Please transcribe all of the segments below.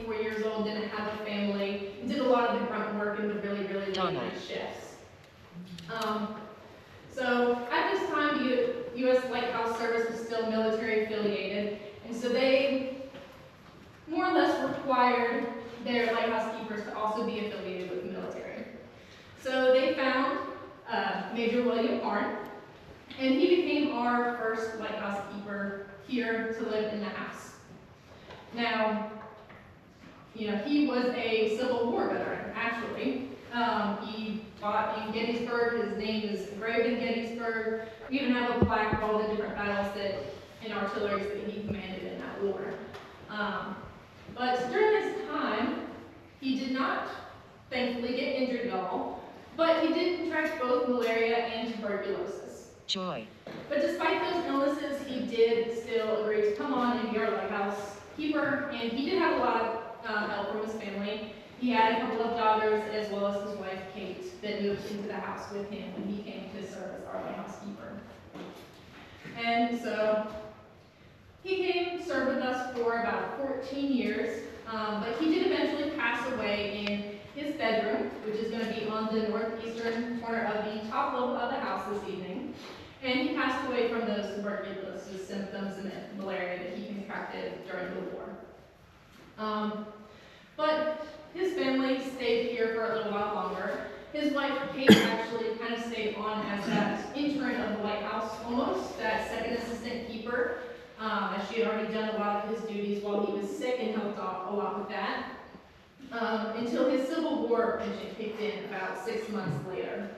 24 years old, didn't have a family, and did a lot of the grunt work in the really, really late night shifts. So at this time, the U.S. Lighthouse Service was still military affiliated, and so they more or less required their lighthouse keepers to also be affiliated with the military. So they found Major William Horn, and he became our first lighthouse keeper here to live in the house. Now, he was a Civil War veteran, actually. He fought in Gettysburg. His name is engraved in Gettysburg. We even have a plaque of all the different battles and artilleries that he commanded in that war. But during this time, he did not, thankfully, get injured at all, but he did contract both malaria and tuberculosis. Joy. But despite those illnesses, he did still agree to come on and be our lighthouse keeper, and he did have a lot of help from his family. He had a couple of daughters as well as his wife, Kate, that moved into the house with him when he came to serve as our lighthouse keeper. And so he came to serve with us for about 14 years, but he did eventually pass away in his bedroom, which is going to be on the northeastern corner of the top level of the house this evening. And he passed away from those tuberculosis symptoms and malaria that he contracted during the war. But his family stayed here for a little while longer. His wife, Kate, actually kind of stayed on as that intern of the lighthouse almost, that second assistant keeper, as she had already done a lot of his duties while he was sick and helped out a lot with that, until his Civil War pension kicked in about 6 months later.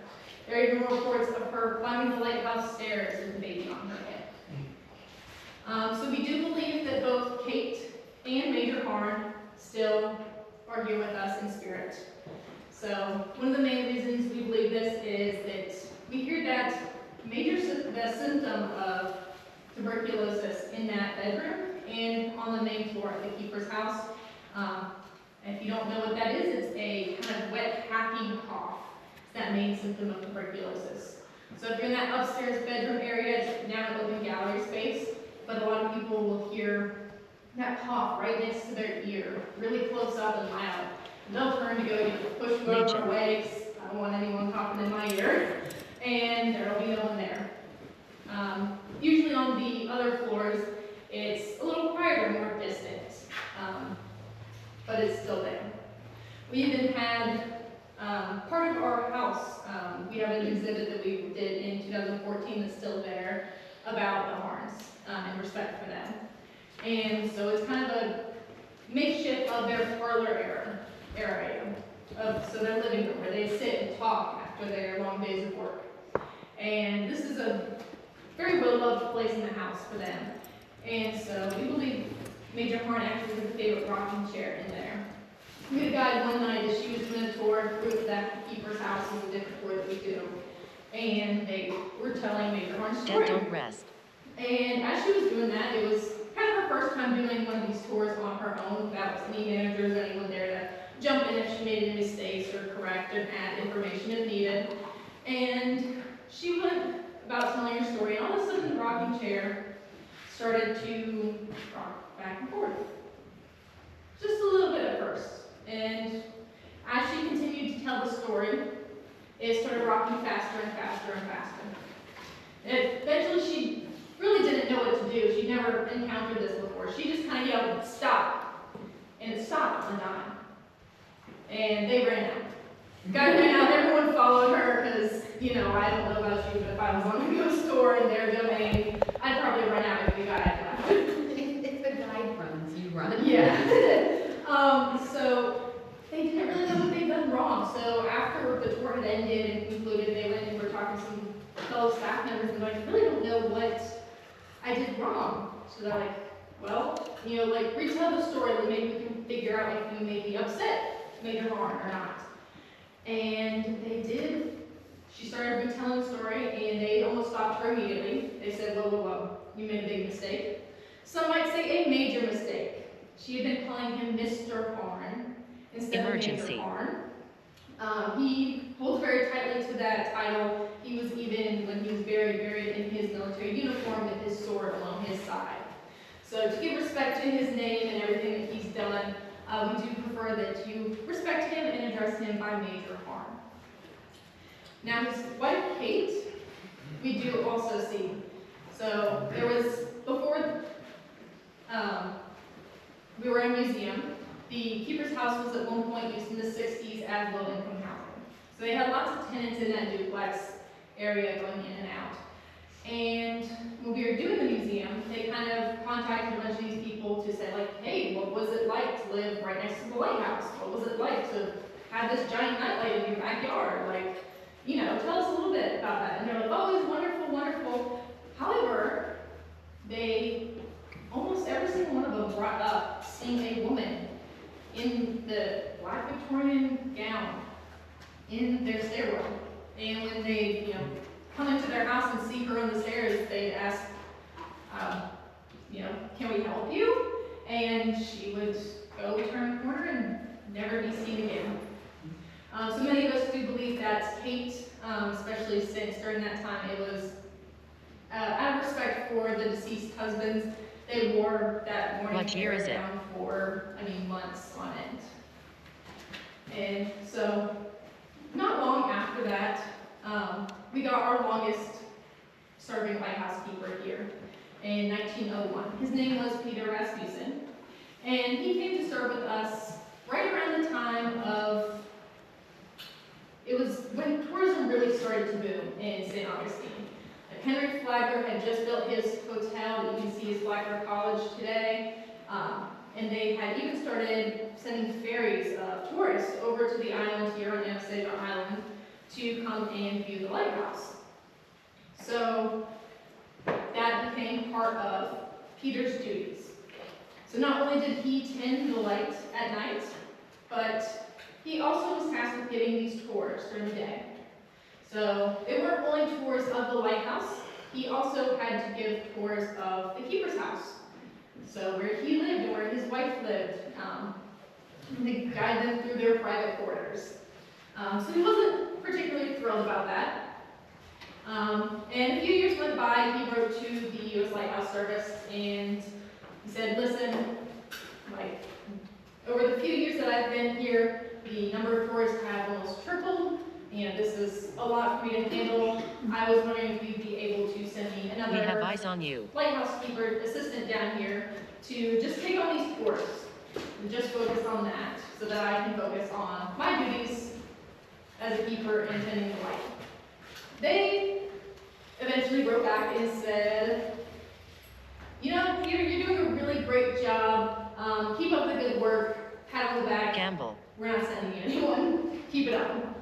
There are even reports of her climbing the lighthouse stairs with a baby on her head. So we do believe that both Kate and Major Horn still are here with us in spirit. So one of the main reasons we believe this is that we hear that the symptom of tuberculosis in that bedroom and on the main floor of the keeper's house. If you don't know what that is, it's a kind of wet, hacking cough. It's that main symptom of tuberculosis. So if you're in that upstairs bedroom area, it's now an open gallery space, but a lot of people will hear that cough right next to their ear, really close up and loud. And they'll turn to go push over away. I don't want anyone coughing in my ear. And there'll be no one there. Usually on the other floors, it's a little quieter, more distant, but it's still there. We even had part of our house, we have an exhibit that we did in 2014 that's still there about the Horns and respect for them. And so it's kind of a makeshift of their parlor area, so their living room where they sit and talk after their long days of work. And this is a very well-loved place in the house for them. And so we believe Major Horn actually has a favorite rocking chair in there. We had a guide one night as she was doing a tour through that keeper's house, is a different tour that we do. And they were telling Major Horn's story. Don't rest. And as she was doing that, it was kind of her first time doing one of these tours on her own without any managers or anyone there to jump in if she made any mistakes or correct and add information if needed. And she went about telling her story, and all of a sudden the rocking chair started to rock back and forth. Just a little bit at first. And as she continued to tell the story, it started rocking faster and faster and faster. And eventually she really didn't know what to do. She'd never encountered this before. She just kind of yelled, "Stop!" And it stopped on a dime. And they ran out. The guy ran out, everyone followed her, because, I don't know about you, but if I was on a ghost tour in their domain, I'd probably run out if the guy had left. If the guide runs, you run. Yeah. So they didn't really know what they'd done wrong. So after the tour had ended and concluded, they went and were talking to some fellow staff members and like, I really don't know what I did wrong. So they're like, well, retell the story, then maybe we can figure out if you maybe upset Major Horn or not. And they did. She started retelling the story, and they almost stopped her immediately. They said, whoa, you made a big mistake. Some might say a major mistake. She had been calling him Mr. Horn instead of Major Horn. He holds very tightly to that title. He was even, when he was buried in his military uniform with his sword along his side. So to give respect to his name and everything that he's done, we do prefer that you respect him and address him by major harm. Now his wife, Kate, we do also see. So there was, before we were in a museum, the keeper's house was at one point used in the 60s as low-income housing. So they had lots of tenants in that duplex area going in and out. And when we were doing the museum, they kind of contacted a bunch of these people to say, like, hey, what was it like to live right next to the lighthouse? What was it like to have this giant nightlight in your backyard? Like, you know, tell us a little bit about that. And they're like, oh, it was wonderful, wonderful. However, almost every single one of them brought up seeing a woman in the black Victorian gown in their stairwell. And when they, you know, come into their house and see her on the stairs, they ask, you know, can we help you? And she would go turn a corner and never be seen again. So many of us do believe that Kate, especially since during that time it was out of respect for the deceased husbands, they wore that mourning hair down for, months on end. And so, not long after that, we got our longest serving lighthouse keeper here in 1901. His name was Peter Rasmussen, and he came to serve with us right around the time of, it was when tourism really started to boom in St. Augustine. Like Henry Flagler had just built his hotel that you can see is Flagler College today, and they had even started sending ferries of tourists over to the island here on Anastasia Island to come and view the lighthouse. So that became part of Peter's duties. So not only did he tend the light at night, but he also was tasked with giving these tours during the day. So they weren't only tours of the lighthouse, he also had to give tours of the keeper's house. So where he lived and where his wife lived, to guide them through their private quarters. So he wasn't particularly thrilled about that. And a few years went by, he wrote to the U.S. Lighthouse Service and he said, listen, like, over the few years that I've been here, the number of tourists have almost tripled, and this is a lot for me to handle. I was wondering if you'd be able to send me another We have eyes on you. lighthouse keeper assistant down here to just take on these tours and just focus on that so that I can focus on my duties as a keeper and tending the light. They eventually wrote back and said, you know, Peter, you're doing a really great job. Keep up the good work. Pat on the back. Gamble. We're not sending you anyone. Keep it up.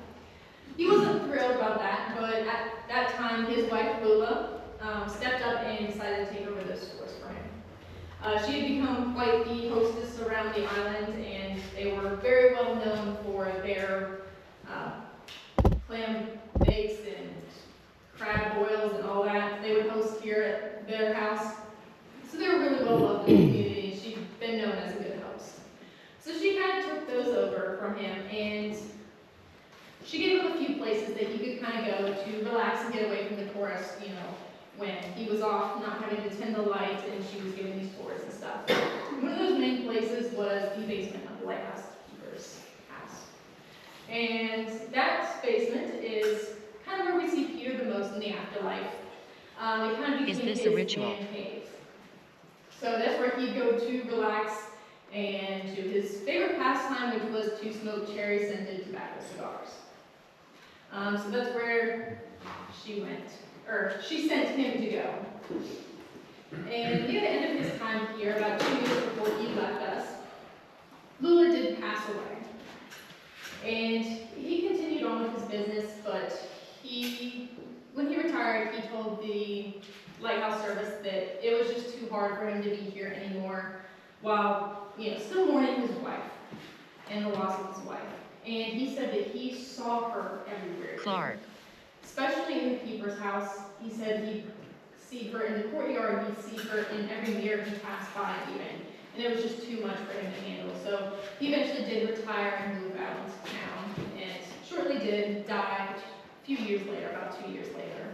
He wasn't thrilled about that, but at that time, his wife, Lula, stepped up and decided to take over those tours for him. She had become quite the hostess around the island, and they were very well known for their clam bakes and crab boils and all that. They would host here at their house. So they were really well loved in the community. She'd been known as a good host. So she kind of took those over from him, and she gave him a few places that he could kind of go to relax and get away from the tourists, you know, when he was off not having to tend the lights and she was giving these tours and stuff. One of those main places was the basement of the lighthouse keeper's house. And that basement is kind of where we see Peter the most in the afterlife. It kind of became Is this his a ritual? man cave. So that's where he'd go to relax and to his favorite pastime, which was to smoke cherry-scented tobacco cigars. So that's where she went, or she sent him to go. And near the end of his time here, about 2 years before he left us, Lula did pass away. And he continued on with his business, but when he retired, he told the Lighthouse Service that it was just too hard for him to be here anymore, while, you know, still mourning his wife and the loss of his wife. And he said that he saw her everywhere. Clark. Especially in the keeper's house. He said he'd see her in the courtyard, he'd see her in every mirror he passed by even. And it was just too much for him to handle. So he eventually did retire and move out of town, and shortly did die a few years later, about 2 years later.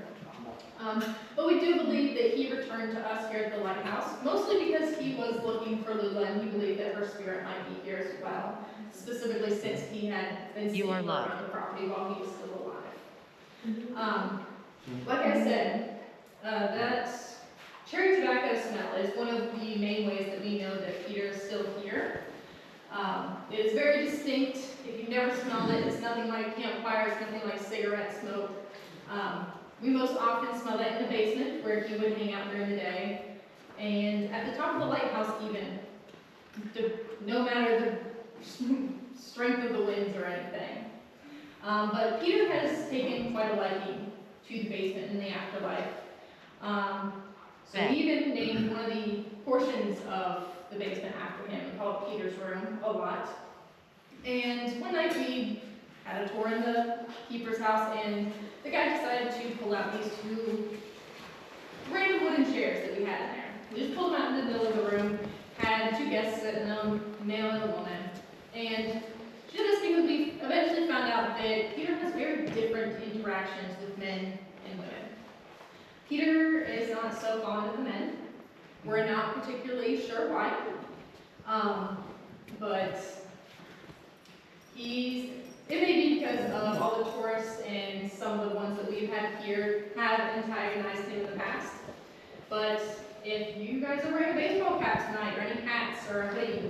But we do believe that he returned to us here at the lighthouse, mostly because he was looking for Lula, and we believe that her spirit might be here as well, specifically since he had been seeing her around the property while he was still alive. Like I said, that cherry tobacco smell is one of the main ways that we know that Peter is still here. It is very distinct. If you've never smelled it, it's nothing like campfire, it's nothing like cigarette smoke. We most often smell that in the basement where he would hang out during the day. And at the top of the lighthouse even, no matter the strength of the winds or anything. But Peter has taken quite a liking to the basement in the afterlife. So we even named one of the portions of the basement after him. We call it Peter's room a lot. And one night we had a tour in the keeper's house, and the guy decided to pull out these two random wooden chairs that we had in there. We just pulled them out in the middle of the room, had two guests sitting in them, a male and a woman. And she did this because we eventually found out that Peter has very different interactions with men and women. Peter is not so fond of the men. We're not particularly sure why. But it may be because of all the tourists and some of the ones that we've had here have antagonized him in the past. But if you guys are wearing a baseball cap tonight, or any hats or a hoodie,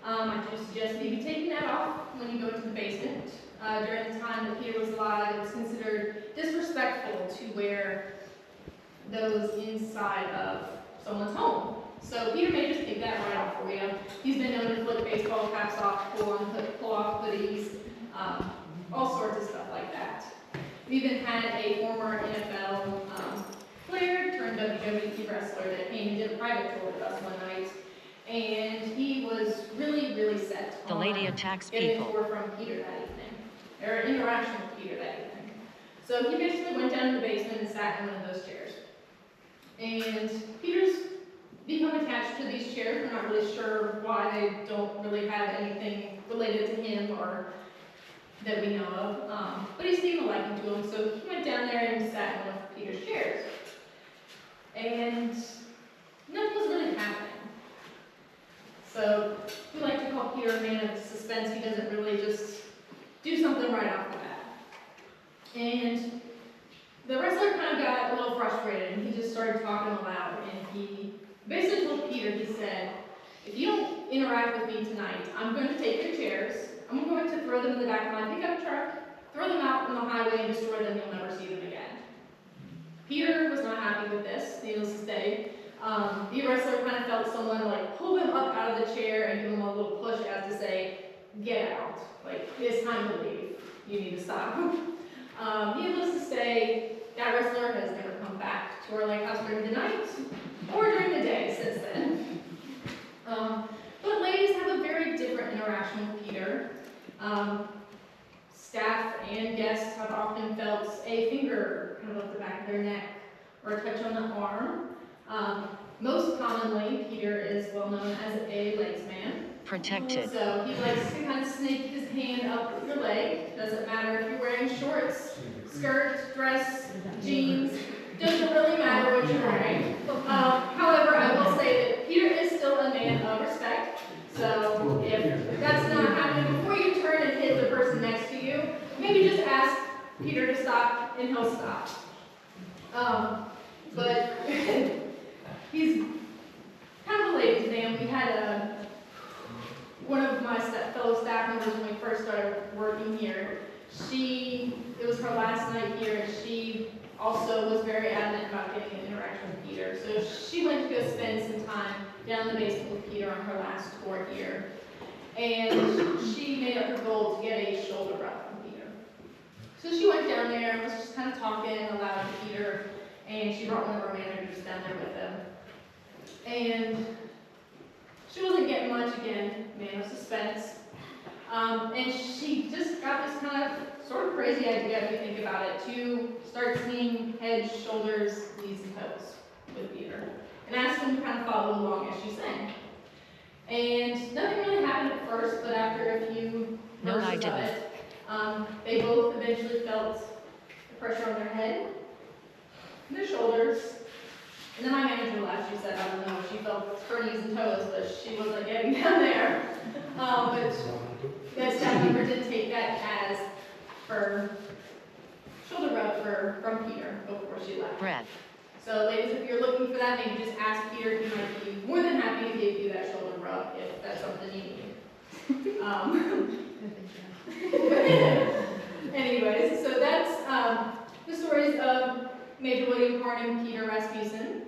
I do suggest maybe taking that off when you go into the basement. During the time that Peter was alive, it was considered disrespectful to wear those inside of someone's home. So Peter may just take that right off for you. He's been known to flip baseball caps off, pull off hoodies, all sorts of stuff like that. We even had a former NFL player turned WWE wrestler that came and did a private tour with us one night. And he was really, really set on getting a tour from Peter that evening, or an interaction with Peter that evening. So he basically went down to the basement and sat in one of those chairs. And Peter's become attached to these chairs. We're not really sure why. They don't really have anything related to him or that we know of. But he's taken a liking to him, so he went down there and sat in one of Peter's chairs. And nothing was really happening. So we like to call Peter a man of suspense. He doesn't really just do something right off the bat. And the wrestler kind of got a little frustrated, and he just started talking aloud. And he basically told Peter, he said, if you don't interact with me tonight, I'm going to take your chairs, I'm going to throw them in the back of my pickup truck, throw them out on the highway and destroy them. You'll never see them again. Peter was not happy with this, needless to say. The wrestler kind of felt someone like pull him up out of the chair and give him a little push as to say, get out. Like, it's time to leave. You need to stop. Needless to say, that wrestler has never come back to our lighthouse during the night or during the day since then. But ladies have a very different interaction with Peter. Staff and guests have often felt a finger kind of up the back of their neck or a touch on the arm. Most commonly, Peter is well known as a legs man. Protected. So he likes to kind of snake his hand up your leg. Doesn't matter if you're wearing shorts, skirt, dress, jeans. Doesn't really matter what you're wearing. However, I will say that Peter is still a man of respect. So if that's not happening, before you turn and hit the person next to you, maybe just ask Peter to stop and he'll stop. But he's kind of a ladies' man. We had one of my fellow staff members when we first started working here. It was her last night here, and she also was very adamant about getting an interaction with Peter. So she went to go spend some time down in the basement with Peter on her last tour here. And she made up her goal to get a shoulder rub from Peter. So she went down there and was just kind of talking aloud to Peter, and she brought one of our managers down there with them. And she wasn't getting much again, man of suspense. And she just got this kind of sort of crazy idea, if you think about it, to start singing head, shoulders, knees, and toes with Peter, and asked him to kind of follow along as she sang. And nothing really happened at first, but after a few verses of it, they both eventually felt the pressure on their head, and the shoulders. And then my manager left. She said, I don't know if she felt her knees and toes, but she wasn't getting down there. But that staff member did take that as her shoulder rub from Peter before she left. Breath. So ladies, if you're looking for that, maybe just ask Peter. He might be more than happy to give you that shoulder rub if that's something you need. Anyways, so that's the stories of Major William Harding Peter Rasmussen.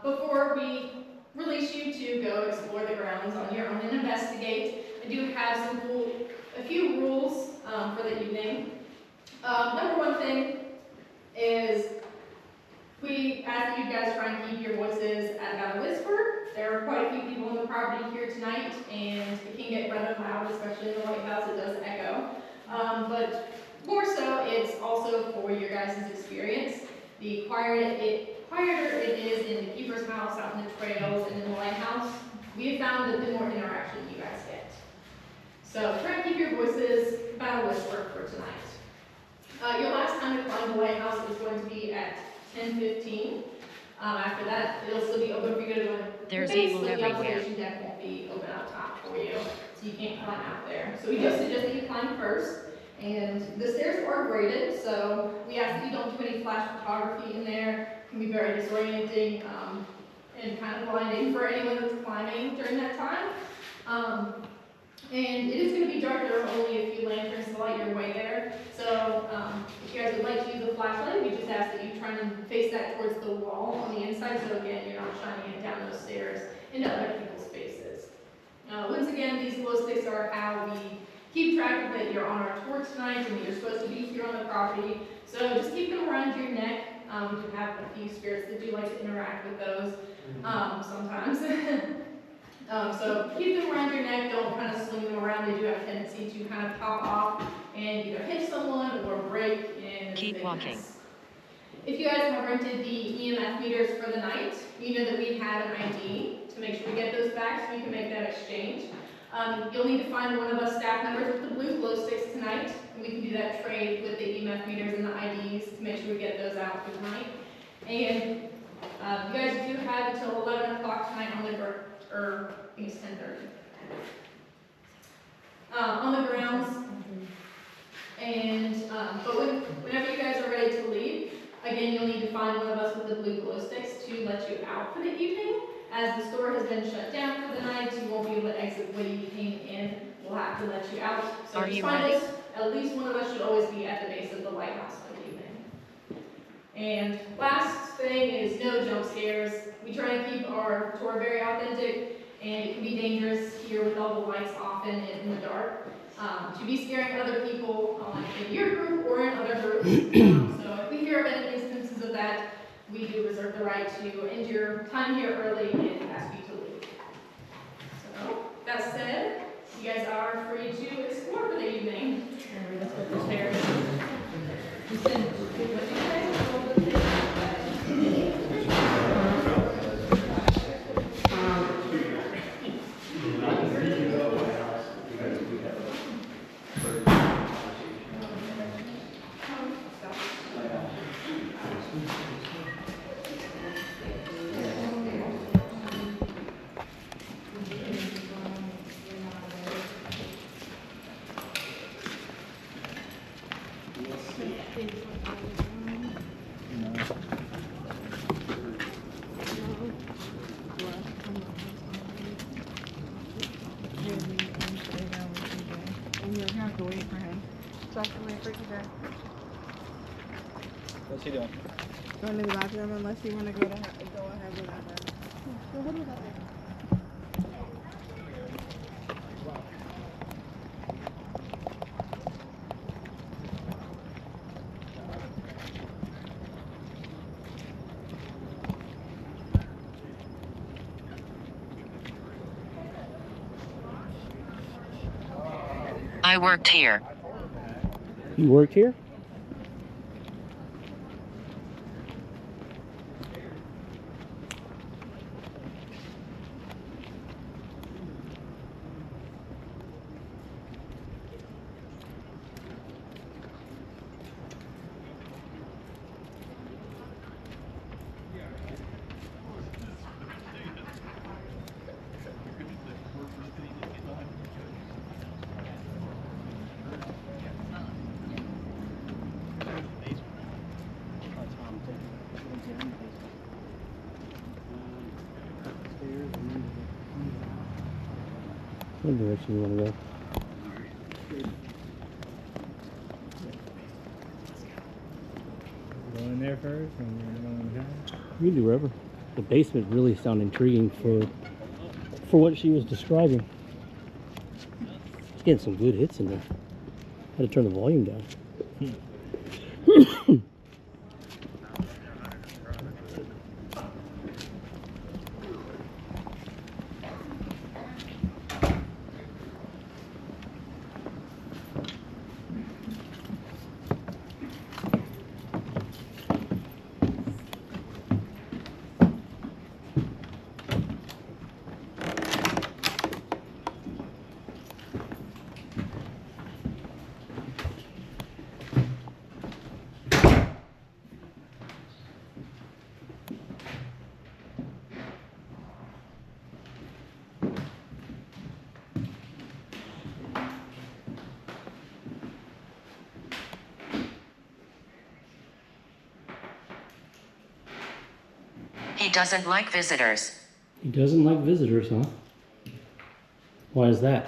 Before we release you to go explore the grounds on your own and investigate, I do have a few rules for the evening. Number one thing is we ask that you guys try and keep your voices at about a whisper. There are quite a few people on the property here tonight, and it can get rather loud, especially in the Lighthouse. It does echo. But more so, it's also for your guys' experience. The quieter it is in the keeper's house, out in the trails, and in the lighthouse, we have found that the more interaction you guys get. So try and keep your voices about a whisper for tonight. Your last time to climb the lighthouse is going to be at 10:15. After that, it'll still be open for you to join. There's evil the everywhere. observation deck won't be open up top for you, so you can't climb out there. So we just suggest that you climb first. And the stairs are graded, so we ask that you don't do any flash photography in there. It can be very disorienting and kind of blinding for anyone that's climbing during that time. And it is going to be dark. There are only a few lanterns to light your way there. So if you guys would like to use a flashlight, we just ask that you try and face that towards the wall on the inside. So again, you're not shining it down those stairs into other people's faces. Once again, these glow sticks are how we keep track of that you're on our tour tonight and that you're supposed to be here on the property. So just keep them around your neck. We do have a few spirits that do like to interact with those sometimes. So keep them around your neck. Don't kind of swing them around. They do have a tendency to kind of pop off and either hit someone or break in Keep the walking. mess. If you guys have rented the EMF meters for the night, you know that we have an ID to make sure we get those back so we can make that exchange. You'll need to find one of us staff members with the blue glow sticks tonight, and we can do that trade with the EMF meters and the IDs to make sure we get those out for tonight. And you guys do have until 11 o'clock tonight on the or I think it's 10:30. On the grounds. And but whenever you guys are ready to leave, again, you'll need to find one of us with the blue glow sticks to let you out for the evening. As the store has been shut down for the night, you won't be able to exit the way you came in. We'll have to let you out. So Are just you find ready? us. At least one of us should always be at the base of the lighthouse for the evening. And last thing is no jump scares. We try to keep our tour very authentic, and it can be dangerous here with all the lights off and in the dark. To be scaring other people in your group or in other groups. So if we hear of any instances of that, we do reserve the right to end your time here early and ask you to leave. So, that said, you guys are free to explore for the evening. Let's go upstairs. What's he doing? Going to the bathroom unless you want to go ahead with that. I worked here. You work here? What direction you want to go? Go in there first and then go in behind. You can do wherever. The basement really sounded intriguing for what she was describing. She's getting some good hits in there. Had to turn the volume down. He doesn't like visitors. He doesn't like visitors, huh? Why is that?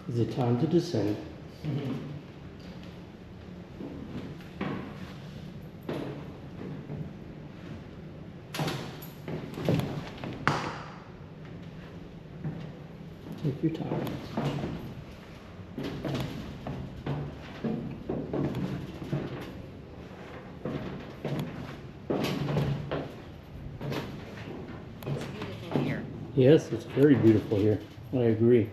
Is it time to descend? Take your time. It's beautiful here. Yes, it's very beautiful here. I agree.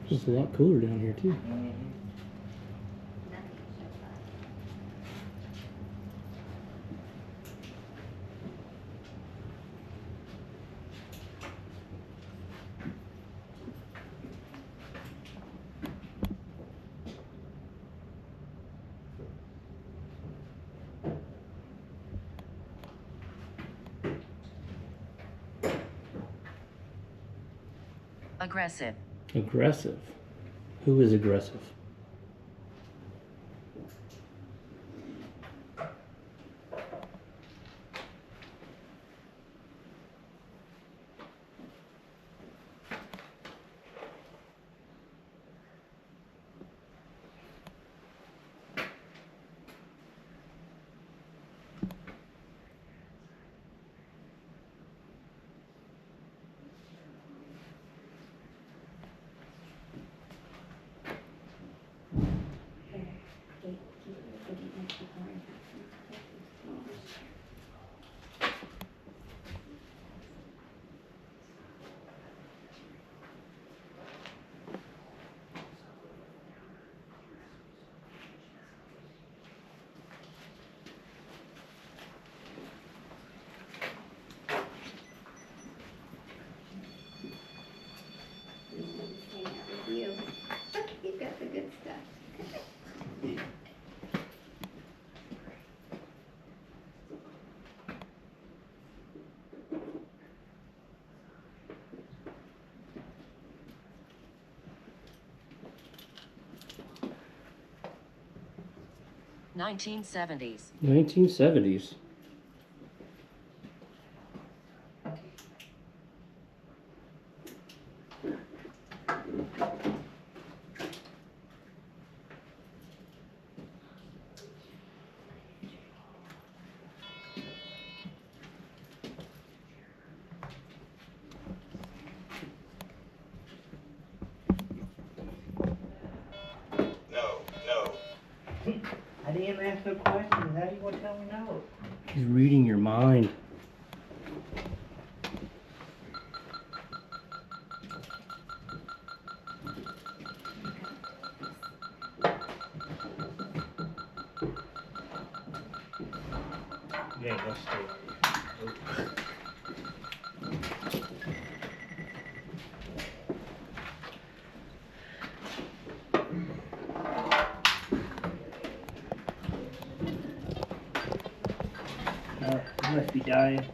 It's a lot cooler down here too. Aggressive. Aggressive. Who is aggressive? You've got the good stuff. 1970s. 1970s. ask a question, how you gonna tell me no? He's reading your mind. Yeah, let's stay. You must be dying.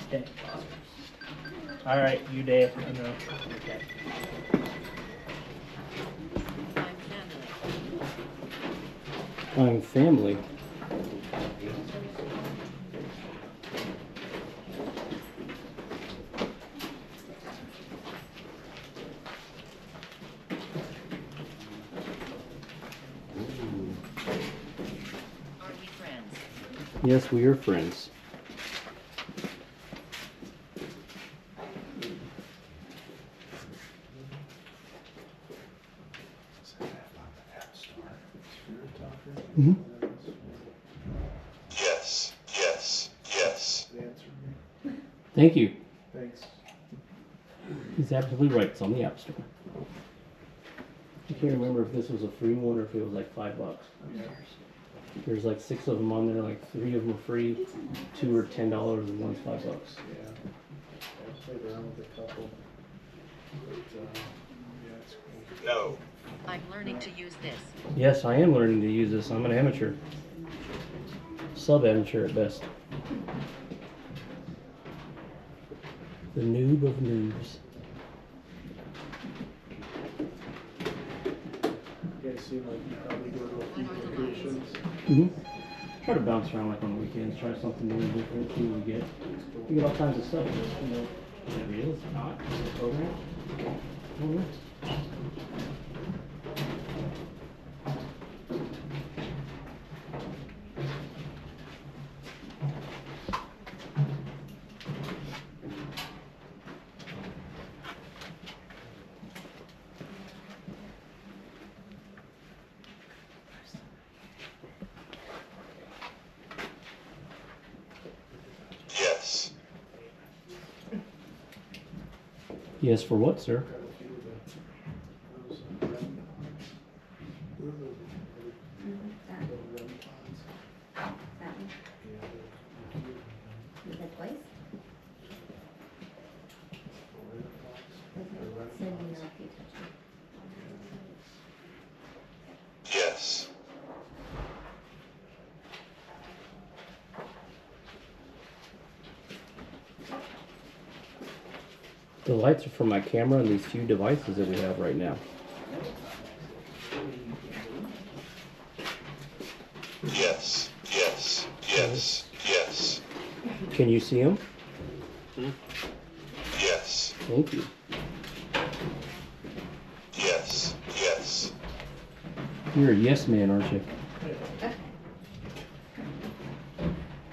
Stay. All right, you there? I know. Okay. I'm family. I'm family. Are we friends? Yes, we are friends. Mm-hmm. Yes. Thank you. Thanks. He's absolutely right. It's on the App Store. I can't remember if this was a free one or if it was like $5. There's like 6 of them on there. Like 3 of them are free, 2 are $10, and one's $5. Yeah. I played around with a couple. But, yeah, it's cool. No. I'm learning to use this. Yes, I am learning to use this. I'm an amateur. Sub-amateur at best. The noob of noobs. You guys seem like you probably go to a few locations. Mm-hmm. Try to bounce around like on the weekends, try something new and different, see what we get. We get all kinds of stuff, you know, whatever it is, not a program. Mm-hmm. Yes. Yes, for what, sir? Got a few of those REM pods. What are those? That Little REM pods. one. Yeah, You said twice? they're Send me your feet touch. Yes. The lights are for my camera and these few devices that we have right now. Yes. Can you see them? Yes. Thank you. Yes. You're a yes man, aren't you?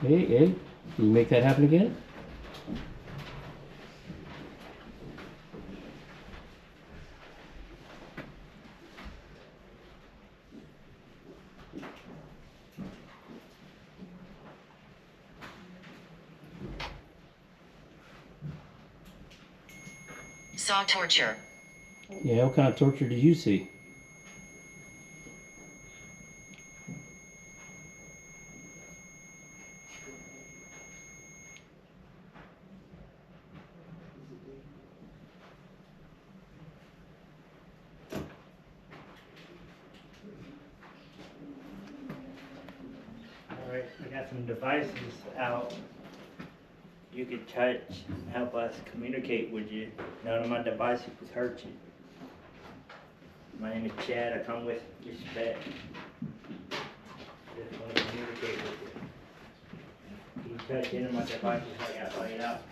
Hey, can you make that happen again? Saw torture. Yeah, what kind of torture did you see? Alright, I got some devices out. You could touch, help us communicate with you. None of my devices would hurt you. My name is Chad, I come with respect. Just want to communicate with you. You touch any of my devices like I laid out.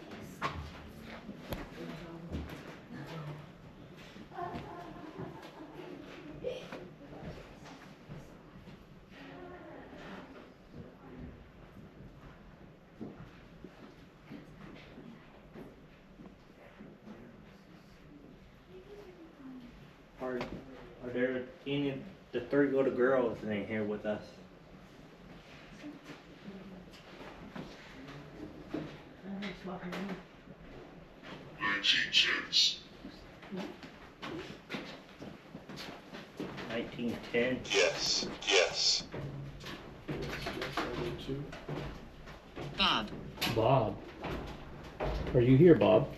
Are there any of the three little girls that ain't here with us? 1910. Yes, yes. Bob. Bob. Are you here, Bob?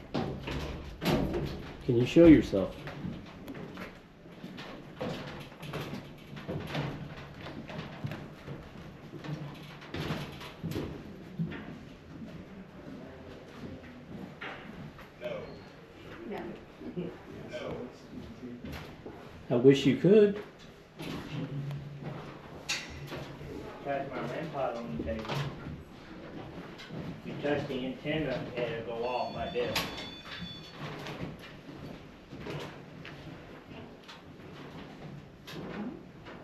Can you show yourself? No. I wish you could. Touch my REM pod on the table. You touch the antenna, it'll go off like this.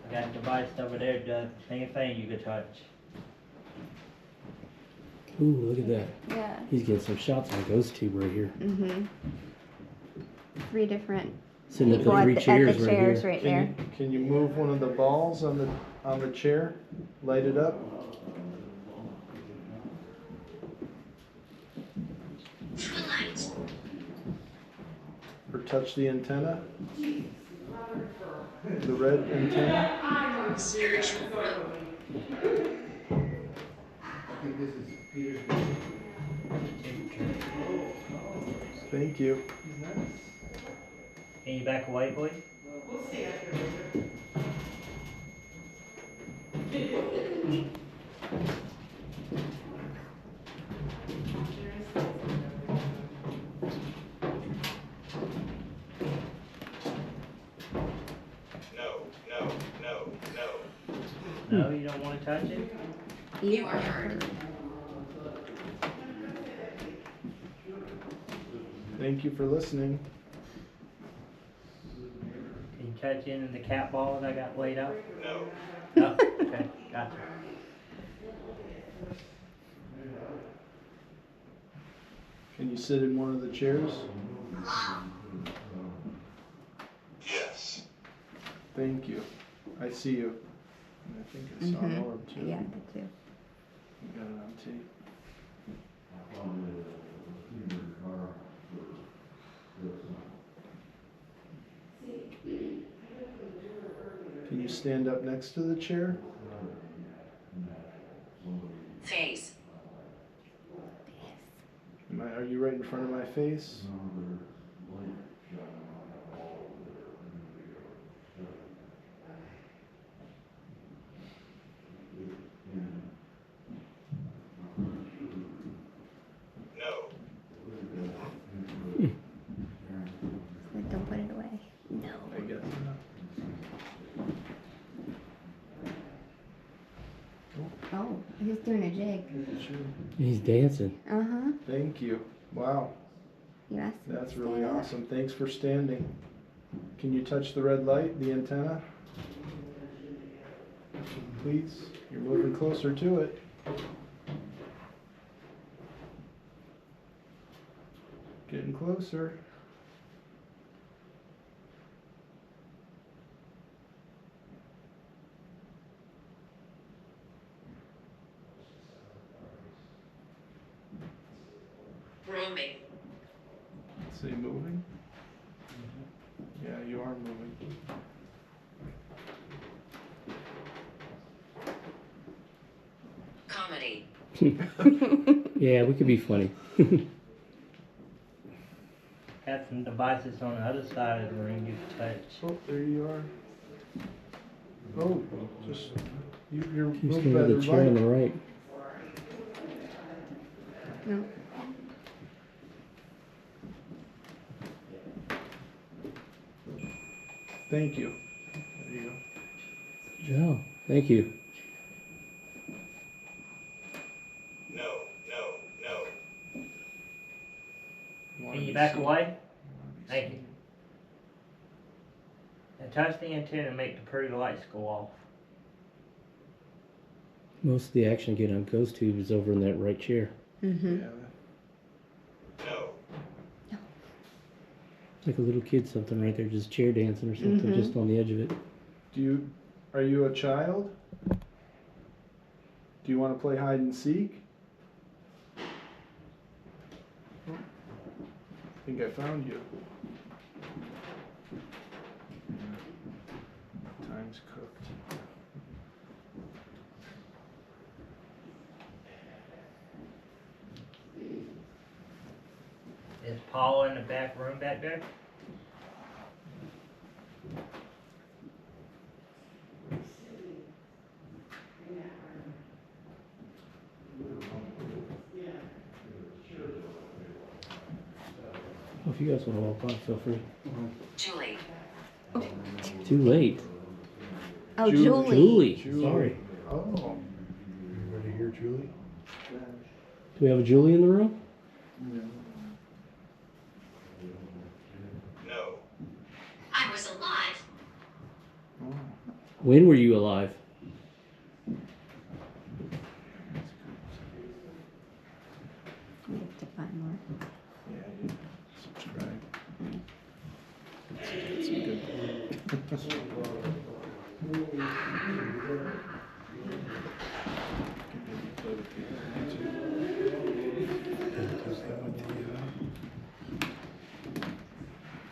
I got a device over there that does the same thing you could touch. Ooh, look at that. Yeah. He's getting some shots on ghost tube right here. Mm-hmm. 3 different Sitting at the people at three the chairs chairs right right here. there. Can you move one of the balls on the chair? Light it up. Or touch the antenna. The red antenna. Thank you. Can you back away, please? No, no, no, no. No, you don't want to touch it? You are heard. Thank you for listening. Can you touch any of the cat balls I got laid out? No. No? Okay, gotcha. Can you sit in one of the chairs? Yes. Thank you. I see you. And I think I saw an orb too. Yeah, I did too. You got it on tape. Can you stand up next to the chair? Face. Are you right in front of my face? No. Like, don't put it away. No. I guess not. Oh, he's doing a jig. He's dancing. Uh-huh. Thank you. Wow, You asked him to that's really stand up. awesome. Thanks for standing. Can you touch the red light, the antenna? Please, you're moving closer to it. Getting closer. Roaming. Say moving? Yeah, you are moving. Comedy. Yeah, we could be funny. Have some devices on the other side of the room you can touch. Oh, there you are. Oh, just, you're He's moved standing by at the the chair on the light. right. No. Thank you. There you go. Yeah, thank you. No, no, no. Can you back away? Thank you. And touch the antenna and make the pretty lights go off. Most of the action I get on ghost tube is over in that right chair. Mm-hmm. Yeah. No. Like a little kid, something right there, just chair dancing or something, Mhm. just on the edge of it. Are you a child? Do you want to play hide and seek? I think I found you. Time's cooked. Is Paul in the back room back there? Well, if you guys want to walk on, feel free. Julie. Too late. Oh, Julie. Julie. Sorry. Oh. Ready here, Julie? Do we have a Julie in the room? No. I was alive. Oh. When were you alive? We have to find more. Yeah, you subscribe. It's a good.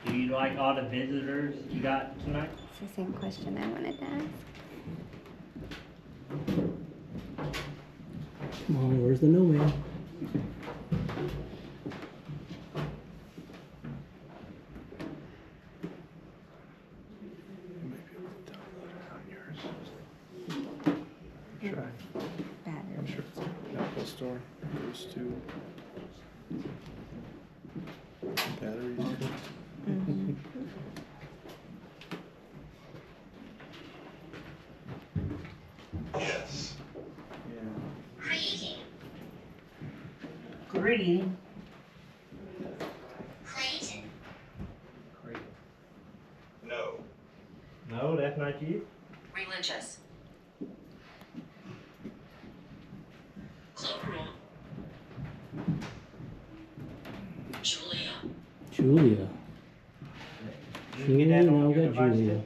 Do you like all the visitors you got tonight? It's the same question I wanted to ask. Come on, where's the no man? Try. Battery. I'm sure it's an Apple store. Goes to batteries. Mhm. Yes. Yeah. Greeting. Greeting. Clayton. Great. No. No, that's not you. Religious. Cloakroom. Julia. Julia. You Julia, get that now on we your got device Julia. too?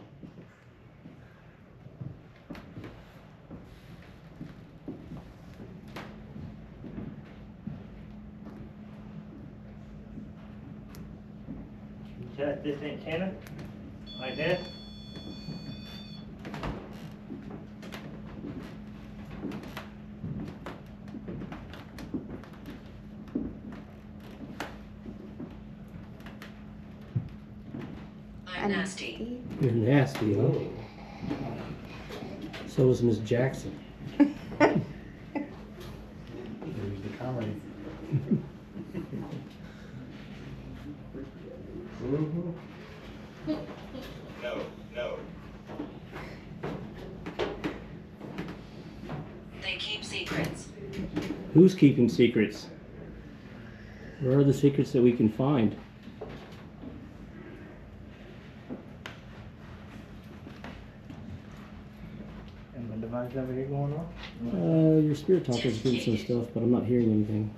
Touch this antenna like that. I'm nasty. You're nasty, huh? So is Miss Jackson. There's the comedy. No. No. They keep secrets. Who's keeping secrets? Where are the secrets that we can find? And my device over here going on? Your spirit talker's doing some stuff, but I'm not hearing anything.